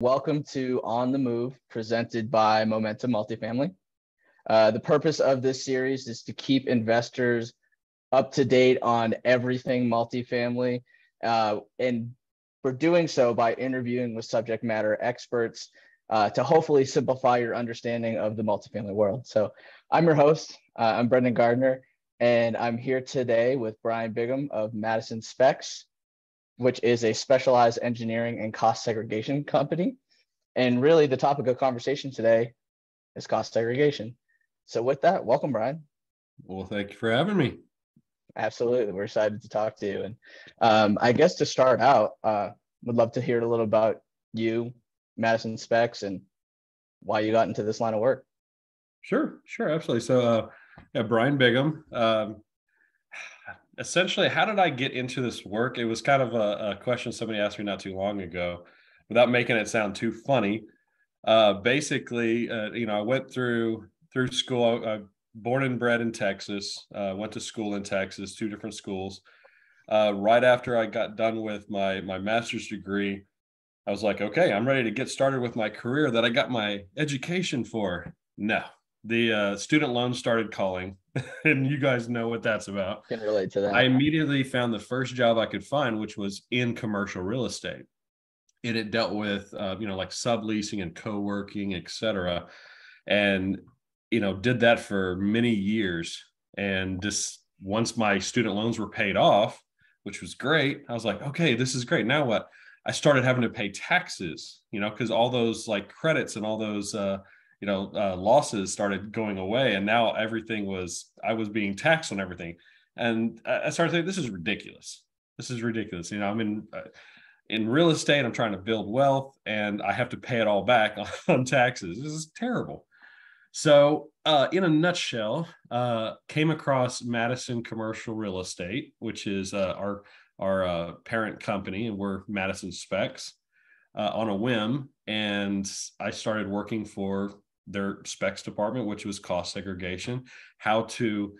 Welcome to On the Move, presented by Momentum Multifamily. The purpose of this series is to keep investors up to date on everything multifamily, and we're doing so by interviewing with subject matter experts to hopefully simplify your understanding of the multifamily world. So I'm your host, I'm Brendan Gardner, and I'm here today with Brian Bigham of Madison SPECS, which is a specialized engineering and cost segregation company. And really the topic of conversation today is cost segregation. So with that, welcome, Brian. Well, thank you for having me. Absolutely. We're excited to talk to you. And I guess to start out, would love to hear a little about you, Madison SPECS, and why you got into this line of work. Sure, absolutely. So Brian Bigham. Essentially, how did I get into this work? It was kind of a question somebody asked me not too long ago, without making it sound too funny. Basically, I went through school. I born and bred in Texas. Went to school in Texas, 2 different schools. Right after I got done with my master's degree, I was like, okay, I'm ready to get started with my career that I got my education for. No, the student loans started calling, and you guys know what that's about. Can relate to that. I immediately found the first job I could find, which was in commercial real estate. It dealt with, like subleasing and co-working, et cetera. And, did that for many years. And just once my student loans were paid off, which was great, I was like, okay, this is great. Now what? I started having to pay taxes, because all those like credits and all those, losses started going away. And now I was being taxed on everything. And I started thinking, this is ridiculous. I'm in real estate. I'm trying to build wealth and I have to pay it all back on taxes. This is terrible. So in a nutshell, came across Madison Commercial Real Estate, which is our parent company, and we're Madison SPECS, on a whim. And I started working for their specs department, which was cost segregation, how to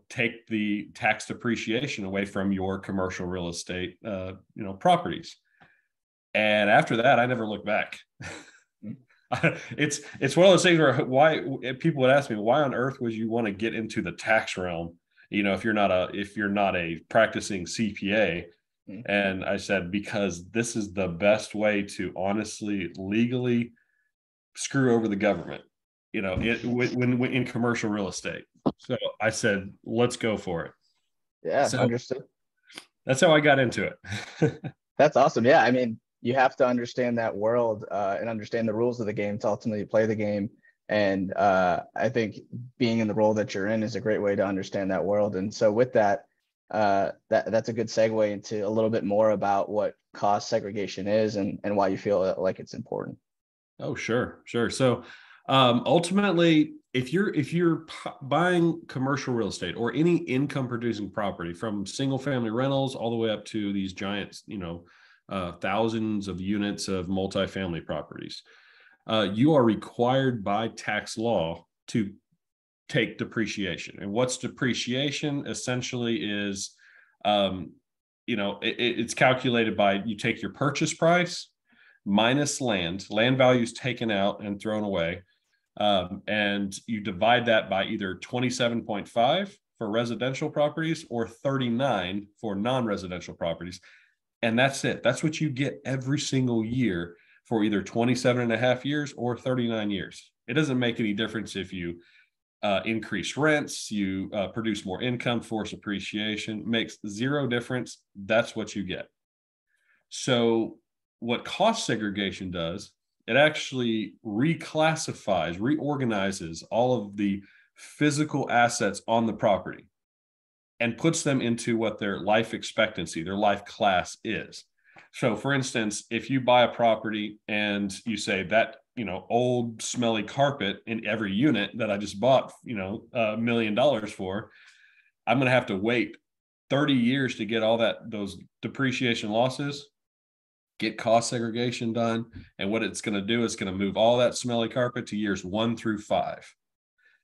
take the tax depreciation away from your commercial real estate, properties. And after that, I never looked back. It's one of those things where why people would ask me, why on earth would you want to get into the tax realm? If you're not a practicing CPA. And I said, because this is the best way to honestly, legally screw over the government, when in commercial real estate. So I said, let's go for it. Yeah, so understood. That's how I got into it. That's awesome. Yeah, I mean, you have to understand that world and understand the rules of the game to ultimately play the game. And I think being in the role that you're in is a great way to understand that world. And so with that, that's a good segue into a little bit more about what cost segregation is and why you feel like it's important. Oh, sure. So ultimately, if you're buying commercial real estate or any income producing property, from single family rentals all the way up to these giant, thousands of units of multifamily properties, you are required by tax law to take depreciation. And what's depreciation? Essentially is, it's calculated by, you take your purchase price minus land value is taken out and thrown away. And you divide that by either 27.5 for residential properties or 39 for non-residential properties. And that's it. That's what you get every single year for either 27 and a half years or 39 years. It doesn't make any difference if you increase rents, you produce more income, force appreciation, makes zero difference. That's what you get. So what cost segregation does, it actually reclassifies, reorganizes all of the physical assets on the property and puts them into what their life expectancy, their life class is. So for instance, if you buy a property and you say that, old smelly carpet in every unit that I just bought, $1 million for, I'm going to have to wait 30 years to get all those depreciation losses, get cost segregation done. And what it's going to do is going to move all that smelly carpet to years 1 through 5.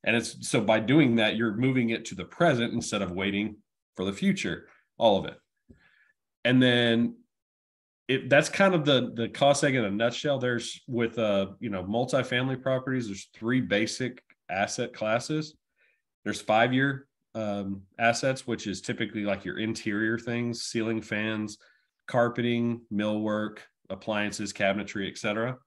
And it's so by doing that, you're moving it to the present instead of waiting for the future, all of it. And then that's kind of the cost egg in a nutshell. There's with multifamily properties, there's three basic asset classes. There's 5-year assets, which is typically like your interior things, ceiling fans, carpeting, millwork, appliances, cabinetry, etc.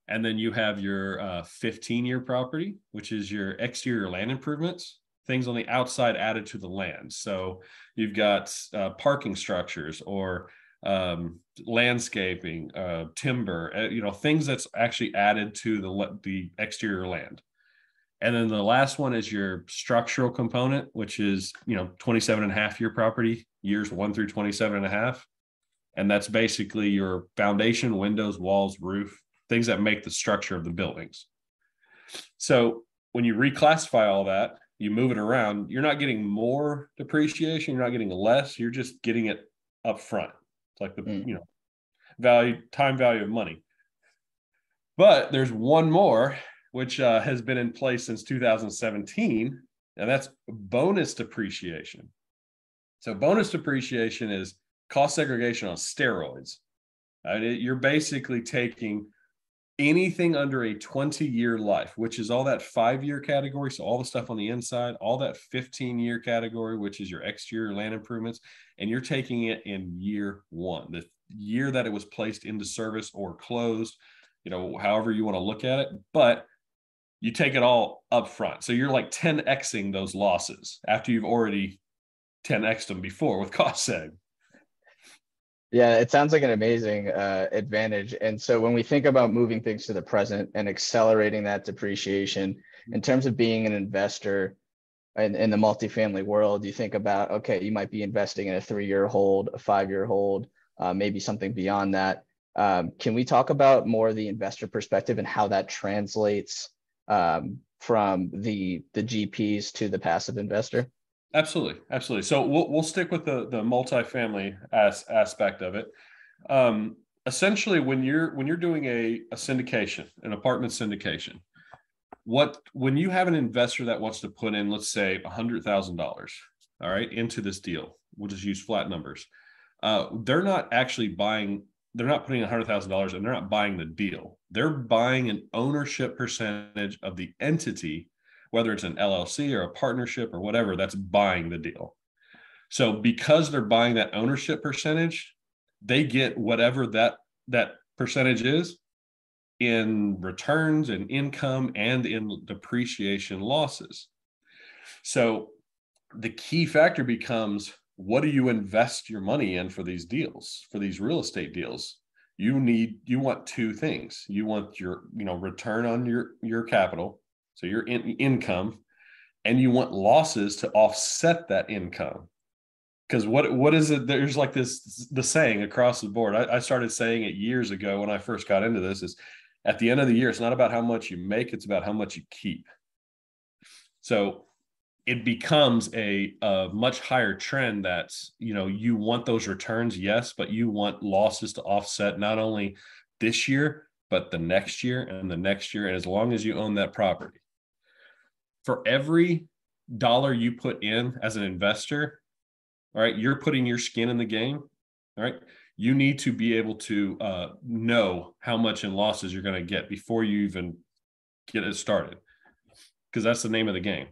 And then you have your 15-year property, which is your exterior land improvements, things on the outside added to the land. So you've got parking structures or landscaping, timber, things that's actually added to the exterior land. And then the last one is your structural component, which is 27 and a half year property, years 1 through 27 and a half. And that's basically your foundation, windows, walls, roof, things that make the structure of the buildings. So when you reclassify all that, you move it around, you're not getting more depreciation, you're not getting less, you're just getting it up front. It's like the time value of money. But there's one more, which has been in place since 2017, and that's bonus depreciation. So bonus depreciation is cost segregation on steroids. You're basically taking anything under a 20-year life, which is all that 5-year category. So all the stuff on the inside, all that 15-year category, which is your exterior land improvements, and you're taking it in year 1, the year that it was placed into service or closed, however you want to look at it. But you take it all up front. So you're like 10xing those losses after you've already 10x'd them before with cost seg. Yeah, it sounds like an amazing advantage. And so when we think about moving things to the present and accelerating that depreciation, in terms of being an investor in the multifamily world, you think about, okay, you might be investing in a 3-year hold, a 5-year hold, maybe something beyond that. Can we talk about more the investor perspective and how that translates from the GPs to the passive investor? Absolutely. So we'll stick with the multifamily aspect of it. Essentially, when you're doing a syndication, an apartment syndication, when you have an investor that wants to put in, let's say $100,000, all right, into this deal, we'll just use flat numbers. They're not actually buying. They're not putting $100,000 and they're not buying the deal. They're buying an ownership percentage of the entity, whether it's an LLC or a partnership or whatever, that's buying the deal. So because they're buying that ownership percentage, they get whatever that percentage is in returns and income and in depreciation losses. So the key factor becomes, what do you invest your money in for these deals, for these real estate deals? You want two things. You want your, return on your capital, so your income, and you want losses to offset that income. Because what is it? There's like the saying across the board. I started saying it years ago when I first got into this, is at the end of the year, it's not about how much you make, it's about how much you keep. So it becomes a much higher trend that, you want those returns, yes, but you want losses to offset not only this year, but the next year and the next year. And as long as you own that property, for every dollar you put in as an investor, all right, you're putting your skin in the game, all right? You need to be able to know how much in losses you're going to get before you even get it started, because that's the name of the game.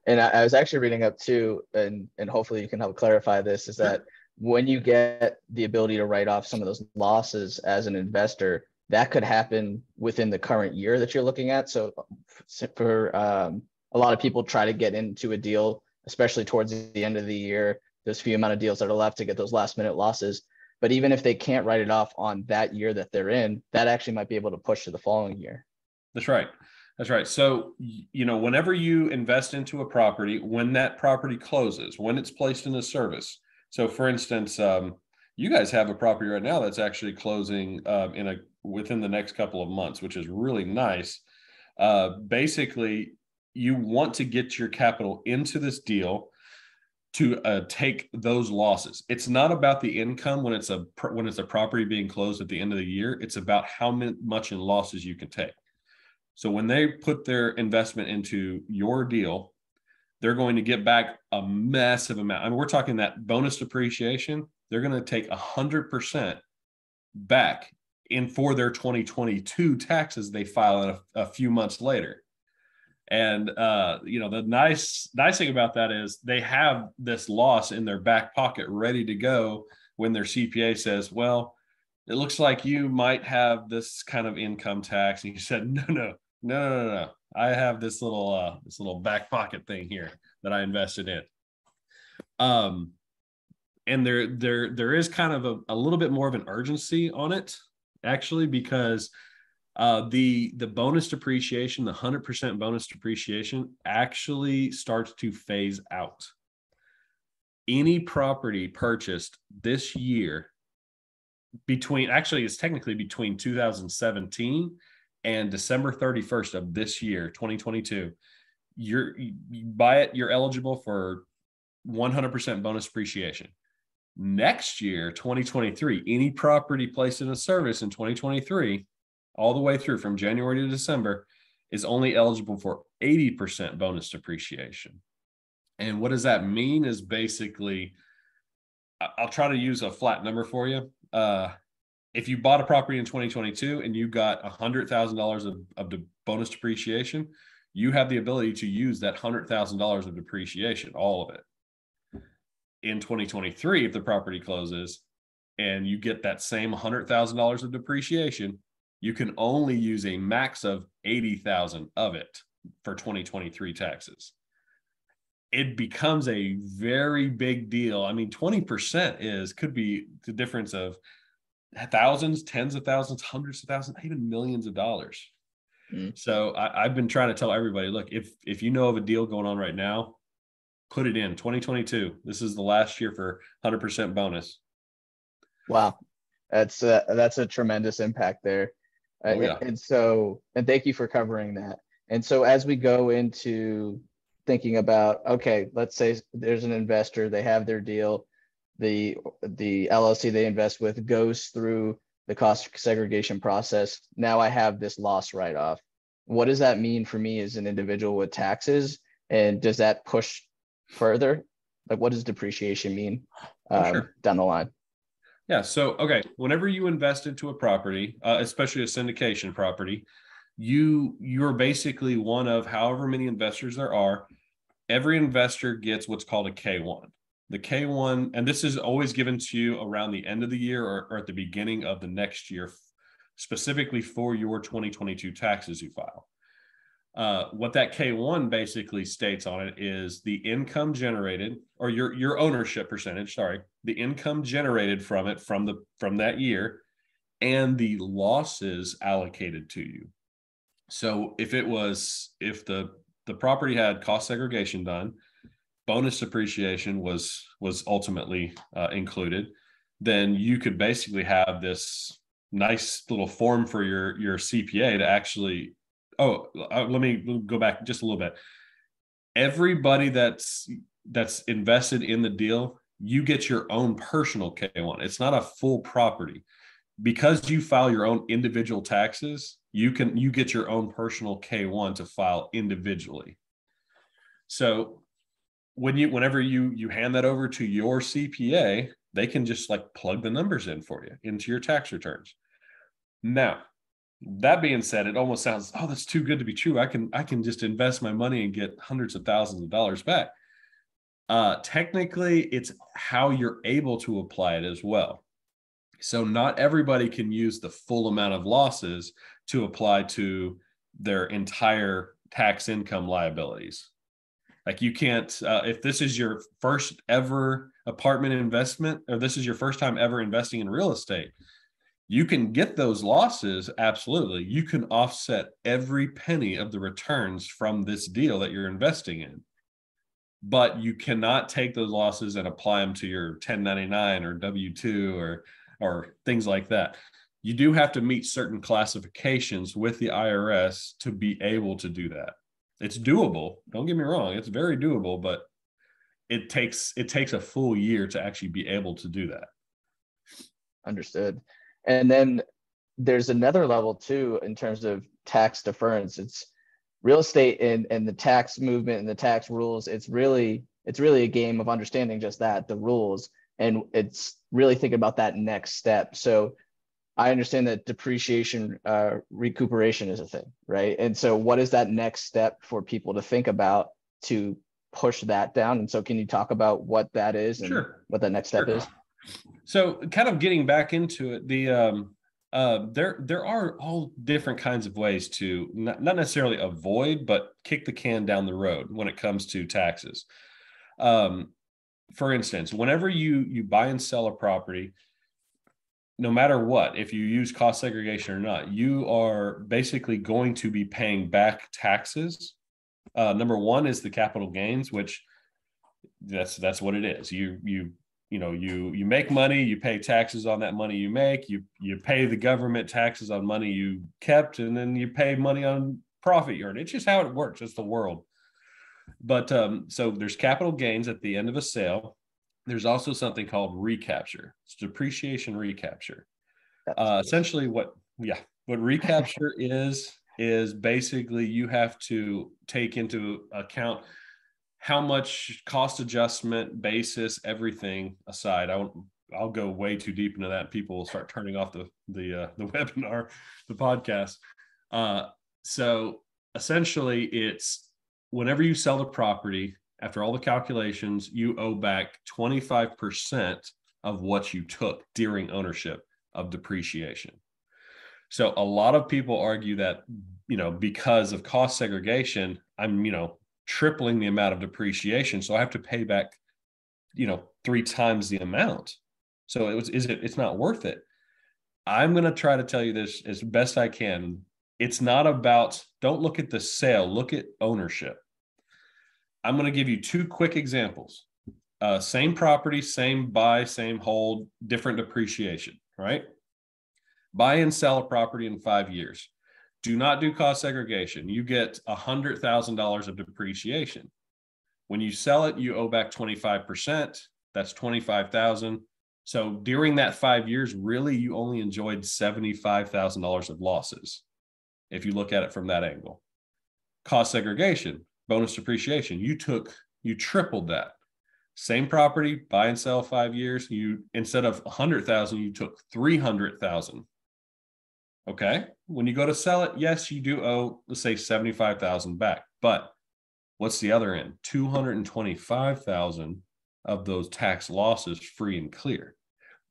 And I was actually reading up too, and hopefully you can help clarify this, is that when you get the ability to write off some of those losses as an investor, that could happen within the current year that you're looking at. So for a lot of people try to get into a deal, especially towards the end of the year, those few amount of deals that are left to get those last minute losses. But even if they can't write it off on that year that they're in, that actually might be able to push to the following year. That's right. So, whenever you invest into a property, when that property closes, when it's placed into service. So for instance, you guys have a property right now that's actually closing within the next couple of months, which is really nice. Basically, you want to get your capital into this deal to take those losses. It's not about the income when it's a property being closed at the end of the year. It's about how much in losses you can take. So when they put their investment into your deal, they're going to get back a massive amount. I mean, we're talking that bonus depreciation. they're going to take 100% back in for their 2022 taxes they file a few months later. And the nice thing about that is they have this loss in their back pocket ready to go when their CPA says, well, it looks like you might have this kind of income tax. And you said, no. I have this little back pocket thing here that I invested in. And there is kind of a little bit more of an urgency on it, actually, because the bonus depreciation, the 100% bonus depreciation, actually starts to phase out. Any property purchased this year it's technically between 2017 and December 31st of this year, 2022, you buy it, you're eligible for 100% bonus depreciation. Next year, 2023, any property placed in a service in 2023, all the way through from January to December, is only eligible for 80% bonus depreciation. And what does that mean is basically, I'll try to use a flat number for you. If you bought a property in 2022 and you got $100,000 of the bonus depreciation, you have the ability to use that $100,000 of depreciation, all of it. In 2023, if the property closes and you get that same $100,000 of depreciation, you can only use a max of $80,000 of it for 2023 taxes. It becomes a very big deal. I mean, 20% could be the difference of thousands, tens of thousands, hundreds of thousands, even millions of dollars. So I've been trying to tell everybody, look, if you know of a deal going on right now, put it in 2022. This is the last year for 100% bonus. Wow. That's a tremendous impact there. Oh, yeah. And thank you for covering that. And so as we go into thinking about, okay, let's say there's an investor, they have their deal, the LLC they invest with goes through the cost segregation process. Now I have this loss write-off. What does that mean for me as an individual with taxes? And does that push further? Like, what does depreciation mean down the line? Yeah. So, okay. Whenever you invest into a property, especially a syndication property, you're basically one of however many investors there are. Every investor gets what's called a K1. The K1, and this is always given to you around the end of the year or at the beginning of the next year, specifically for your 2022 taxes you file. What that K1 basically states on it is the income generated, or your ownership percentage, the income generated from it from that year, and the losses allocated to you. So if the property had cost segregation done, bonus depreciation was ultimately included, then you could basically have this nice little form for your CPA to actually, let me go back just a little bit. Everybody that's invested in the deal, you get your own personal K1. It's not a full property. Because you file your own individual taxes, you get your own personal K1 to file individually. So whenever you hand that over to your CPA, they can just like plug the numbers in for you into your tax returns. Now, that being said, it almost sounds, oh, that's too good to be true. I can just invest my money and get hundreds of thousands of dollars back. Technically, it's how you're able to apply it as well. So not everybody can use the full amount of losses to apply to their entire tax income liabilities. Like you can't, if this is your first ever apartment investment, or this is your first time ever investing in real estate, you can get those losses. Absolutely. You can offset every penny of the returns from this deal that you're investing in, but you cannot take those losses and apply them to your 1099 or W-2 or things like that. You do have to meet certain classifications with the IRS to be able to do that. It's doable. Don't get me wrong. It's very doable, but it takes a full year to actually be able to do that. Understood. And then there's another level too, in terms of tax deference. It's real estate and the tax movement and the tax rules. It's really a game of understanding just that, the rules. And it's really thinking about that next step. So I understand that depreciation, recuperation is a thing, right? And so what is that next step for people to think about to push that down? And so can you talk about what that is and Sure. what that next step is? So kind of getting back into it, there are all different kinds of ways to not necessarily avoid, but kick the can down the road when it comes to taxes. For instance, whenever you buy and sell a property, no matter what, if you use cost segregation or not, you are basically going to be paying back taxes. Number one is the capital gains, which that's what it is. You make money, you pay taxes on that money you make, you pay the government taxes on money you kept, and then you pay money on profit you earn. It's just how it works. It's the world. But so there's capital gains at the end of a sale. There's also something called recapture. It's depreciation recapture. Essentially what recapture is basically you have to take into account how much cost adjustment, basis, everything aside. I'll go way too deep into that. People will start turning off the webinar, the podcast. So essentially, it's whenever you sell the property, after all the calculations, you owe back 25% of what you took during ownership of depreciation. So a lot of people argue that, because of cost segregation, I'm, tripling the amount of depreciation. So I have to pay back, 3 times the amount. So it's not worth it. I'm going to try to tell you this as best I can. It's not about, don't look at the sale, look at ownership. I'm going to give you 2 quick examples. Same property, same buy, same hold, different depreciation, right? Buy and sell a property in 5 years. Do not do cost segregation. You get $100,000 of depreciation. When you sell it, you owe back 25%. That's $25,000. So during that 5 years, really, you only enjoyed $75,000 of losses, if you look at it from that angle. Cost segregation, bonus depreciation, you tripled that. Same property, buy and sell 5 years. You, instead of 100,000, you took 300,000. Okay. When you go to sell it, yes, you do owe, let's say 75,000 back, but what's the other end? 225,000 of those tax losses free and clear.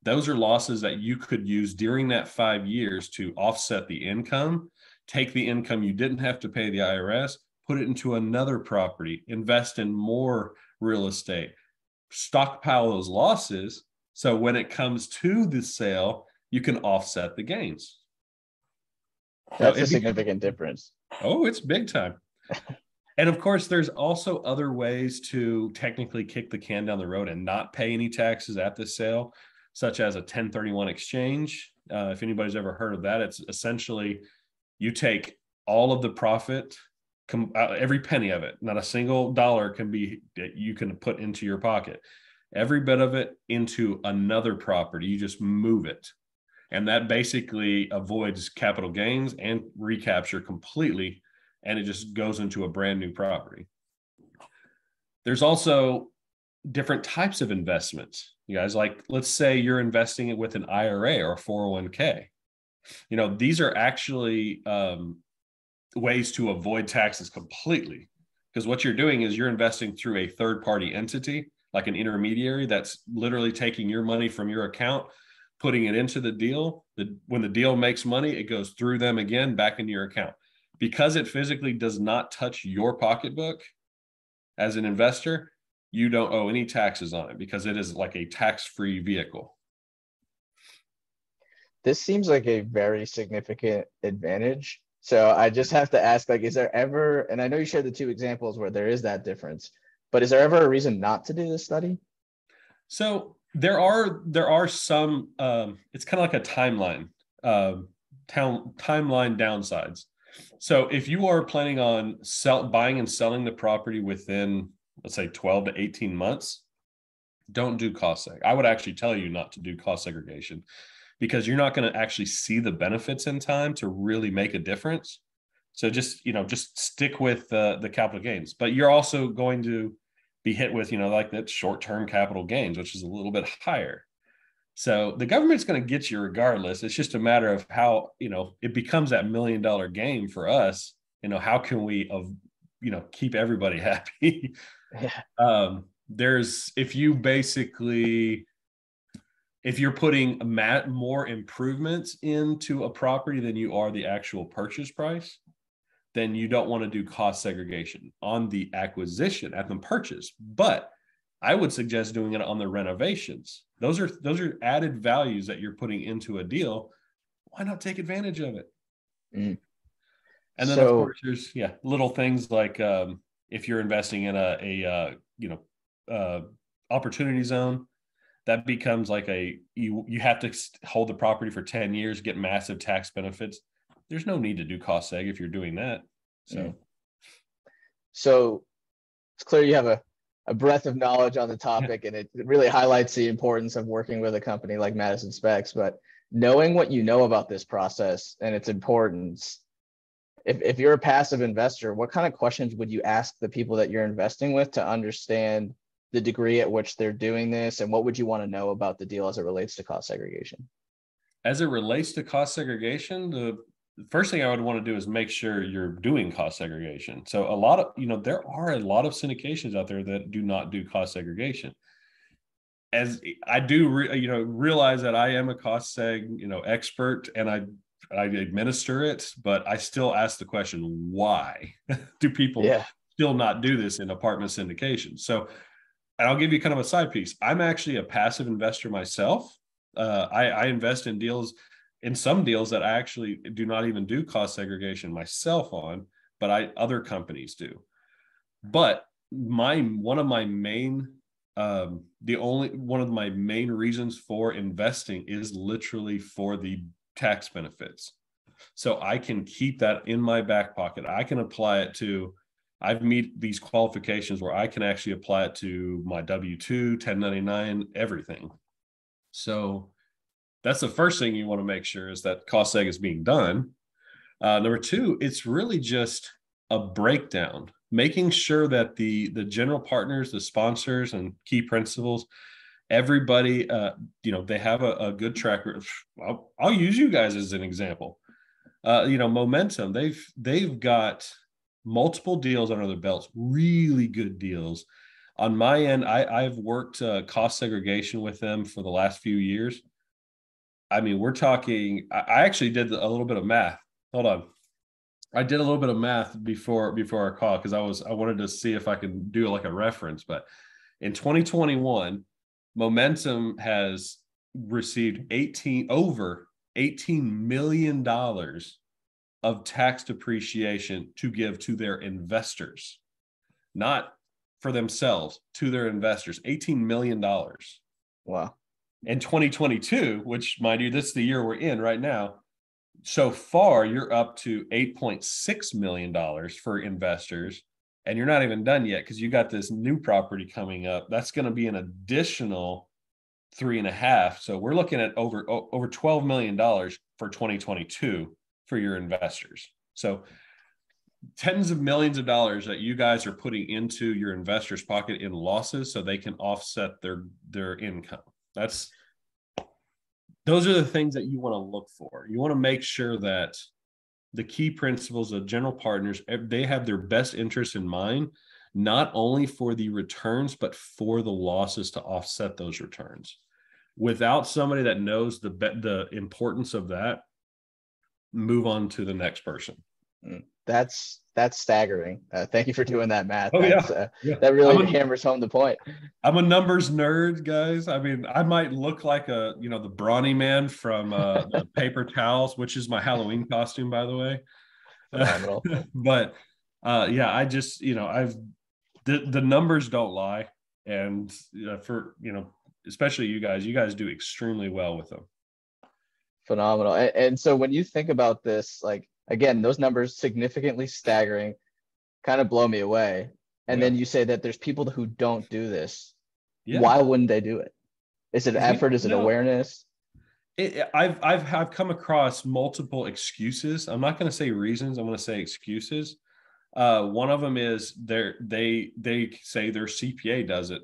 Those are losses that you could use during that 5 years to offset the income, take the income you didn't have to pay the IRS, put it into another property, invest in more real estate, stockpile those losses. So when it comes to the sale, you can offset the gains. That's a significant difference. Oh, it's big time. And of course, there's also other ways to technically kick the can down the road and not pay any taxes at the sale, such as a 1031 exchange. If anybody's ever heard of that, it's essentially you take all of the profit, every penny of it, not a single dollar can be that you can put into your pocket. Every bit of it into another property, you just move it. And that basically avoids capital gains and recapture completely. And it just goes into a brand new property. There's also different types of investments. You guys, like, let's say you're investing it with an IRA or a 401k. These are actually ways to avoid taxes completely. Because what you're doing is you're investing through a third-party entity, like an intermediary that's literally taking your money from your account, putting it into the deal. When the deal makes money, it goes through them again back into your account. Because it physically does not touch your pocketbook as an investor, you don't owe any taxes on it because it is like a tax-free vehicle. This seems like a very significant advantage. So I just have to ask, is there ever, and I know you shared the 2 examples where there is that difference, but is there ever a reason not to do this study? So there are some, it's kind of like a timeline downsides. So if you are planning on buying and selling the property within, let's say 12 to 18 months, don't do cost seg. I would actually tell you not to do cost segregation because you're not going to actually see the benefits in time to really make a difference. So just stick with the capital gains, but you're also going to be hit with, like that short-term capital gains, which is a little bit higher. So the government's going to get you regardless. It's just a matter of how, it becomes that $1 million game for us. How can we, keep everybody happy? Yeah. If you're putting more improvements into a property than you are the actual purchase price, then you don't want to do cost segregation on the acquisition at the purchase. But I would suggest doing it on the renovations. Those are added values that you're putting into a deal. Why not take advantage of it? Mm. And then, of course, there's little things like if you're investing in a opportunity zone, that becomes like you have to hold the property for 10 years, get massive tax benefits. There's no need to do cost seg if you're doing that. So it's clear you have a breadth of knowledge on the topic, and it really highlights the importance of working with a company like Madison SPECS. But knowing what you know about this process and its importance, if you're a passive investor, what kind of questions would you ask the people that you're investing with to understand the degree at which they're doing this, and what would you want to know about the deal as it relates to cost segregation? As it relates to cost segregation, the first thing I would want to do is make sure you're doing cost segregation. So there are a lot of syndications out there that do not do cost segregation. As I do, realize that I am a cost seg, expert, and I administer it, but I still ask the question, why do people still not do this in apartment syndication? So, and I'll give you kind of a side piece. I'm actually a passive investor myself. I invest in some deals that I actually do not even do cost segregation myself on, but other companies do. But one of my main reasons for investing is literally for the tax benefits. So I can keep that in my back pocket. I can apply it to, I've meet these qualifications where I can actually apply it to my W-2, 1099, everything. So that's the first thing you want to make sure is that cost seg is being done. Number two, it's really just a breakdown, making sure that the general partners, the sponsors, and key principals, everybody, they have a good track record. I'll use you guys as an example. Momentum, they've got multiple deals under their belts, really good deals. On my end, I've worked cost segregation with them for the last few years. I mean, we're talking, I actually did a little bit of math. Hold on. I did a little bit of math before our call because I wanted to see if I could do like a reference. But in 2021, Momentum has received over $18 million of tax depreciation to give to their investors, not for themselves, to their investors. $18 million. Wow. In 2022, which, mind you, this is the year we're in right now, so far you're up to $8.6 million for investors, and you're not even done yet because you got this new property coming up. That's going to be an additional 3.5. So we're looking at over $12 million for 2022 for your investors. So tens of millions of dollars that you guys are putting into your investors' pocket in losses so they can offset their income. Those are the things that you want to look for. You want to make sure that the key principles of general partners, they have their best interest in mind, not only for the returns, but for the losses to offset those returns. Without somebody that knows the importance of that, move on to the next person. That's staggering. Thank you for doing that math. Oh, that really hammers home the point. I'm a numbers nerd, guys. I mean, I might look like the brawny man from the paper towels, which is my Halloween costume, by the way. Phenomenal. But I just, the numbers don't lie. And for, especially you guys do extremely well with them. Phenomenal. And so when you think about this, like, again, those numbers significantly staggering, kind of blow me away. And then you say that there's people who don't do this. Yeah. Why wouldn't they do it? Is it effort? Is it awareness? I've come across multiple excuses. I'm not going to say reasons. I'm going to say excuses. One of them is they say their CPA does it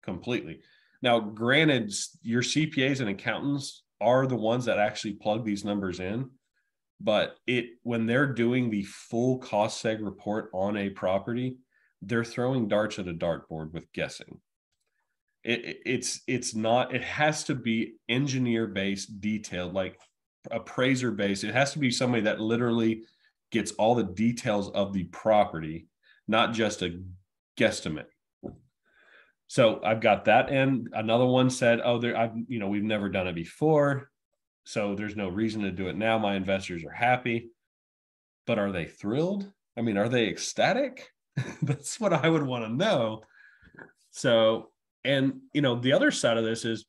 completely. Now, granted, your CPAs and accountants are the ones that actually plug these numbers in, but when they're doing the full cost seg report on a property, they're throwing darts at a dartboard with guessing. It's not, it has to be engineer based, detailed, like appraiser based. It has to be somebody that literally gets all the details of the property, not just a guesstimate. So I've got that. And another one said, oh, we've never done it before, so there's no reason to do it now. My investors are happy. But are they thrilled? I mean, are they ecstatic? That's what I would want to know. So, and the other side of this is,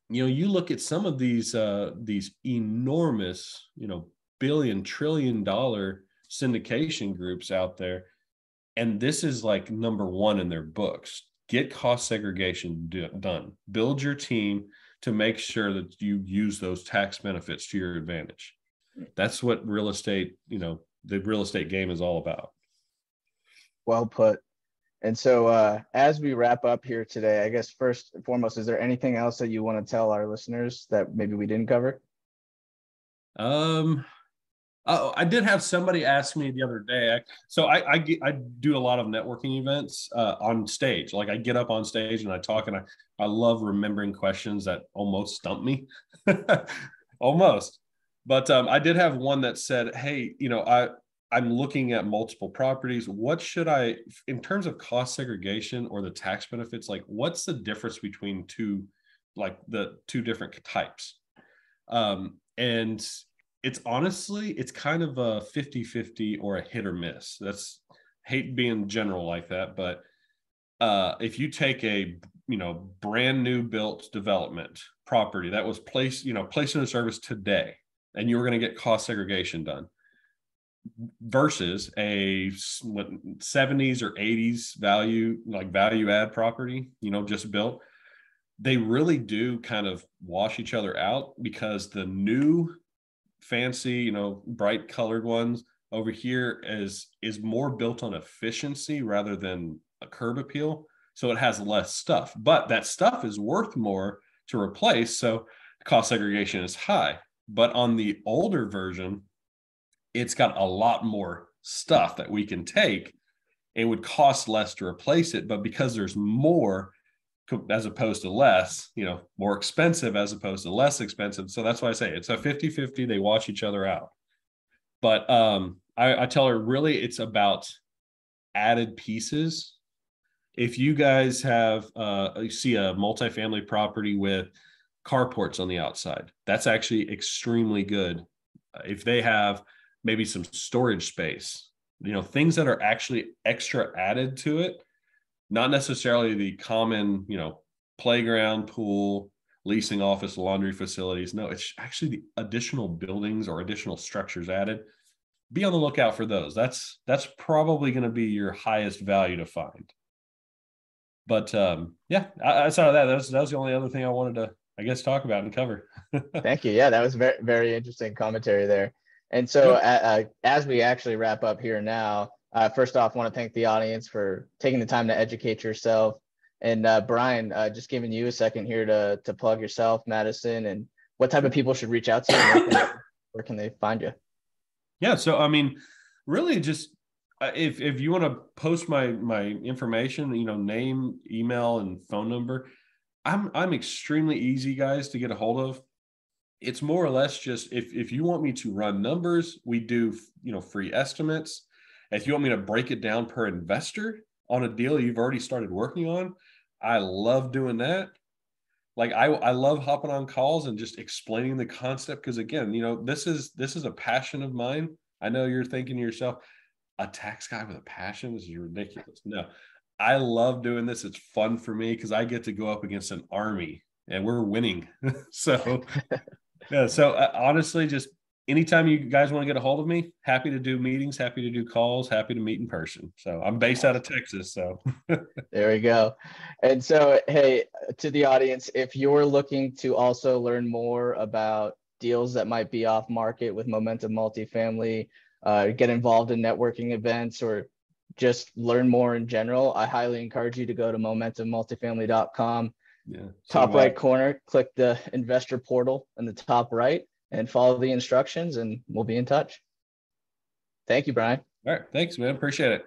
you look at some of these enormous, billion, $trillion syndication groups out there, and this is like number one in their books. Get cost segregation done. Build your team to make sure that you use those tax benefits to your advantage. That's what real estate, the real estate game is all about. Well put. And so as we wrap up here today, I guess first and foremost, is there anything else that you want to tell our listeners that maybe we didn't cover? I did have somebody ask me the other day. I do a lot of networking events on stage. Like, I get up on stage and I talk, and I love remembering questions that almost stump me, almost. But I did have one that said, "Hey, I'm looking at multiple properties. What should I, in terms of cost segregation or the tax benefits, like what's the difference between the two different types?" And it's honestly, it's kind of a 50-50 or a hit or miss. Hate being general like that, but if you take a brand new built development property that was placed into service today, and you were going to get cost segregation done, versus a 70s or 80s value add property, just built, they really do kind of wash each other out, because the new fancy, bright colored ones over here is more built on efficiency rather than a curb appeal. So it has less stuff, but that stuff is worth more to replace. So cost segregation is high. But on the older version, it's got a lot more stuff that we can take. It would cost less to replace it, but because there's more as opposed to less, more expensive as opposed to less expensive. So that's why I say it's a 50-50. They wash each other out. But I tell her, really, it's about added pieces. If you guys you see a multifamily property with carports on the outside, that's actually extremely good. If they have maybe some storage space, things that are actually extra added to it, not necessarily the common, playground, pool, leasing office, laundry facilities. No, it's actually the additional buildings or additional structures added. Be on the lookout for those. That's probably going to be your highest value to find. But outside of that, that was the only other thing I wanted to, I guess, talk about and cover. Thank you. Yeah, that was very, very interesting commentary there. And so as we actually wrap up here now, first off, I want to thank the audience for taking the time to educate yourself. And Brian, just giving you a second here to plug yourself, Madison, and what type of people should reach out to you, and where can they find you? Yeah, so I mean, really, just if you want to post my information, name, email, and phone number, I'm extremely easy, guys, to get a hold of. It's more or less just if you want me to run numbers, we do free estimates. If you want me to break it down per investor on a deal you've already started working on, I love doing that. Like, I love hopping on calls and just explaining the concept, because again, this is a passion of mine. I know you're thinking to yourself, a tax guy with a passion? This is ridiculous. No, I love doing this. It's fun for me because I get to go up against an army and we're winning. So yeah. So honestly, just anytime you guys want to get a hold of me, happy to do meetings, happy to do calls, happy to meet in person. So I'm based out of Texas. So there we go. And so, hey, to the audience, if you're looking to also learn more about deals that might be off market with Momentum Multifamily, get involved in networking events, or just learn more in general, I highly encourage you to go to momentummultifamily.com. Yeah. Top right corner, click the investor portal in the top right and follow the instructions, and we'll be in touch. Thank you, Brian. All right. Thanks, man. Appreciate it.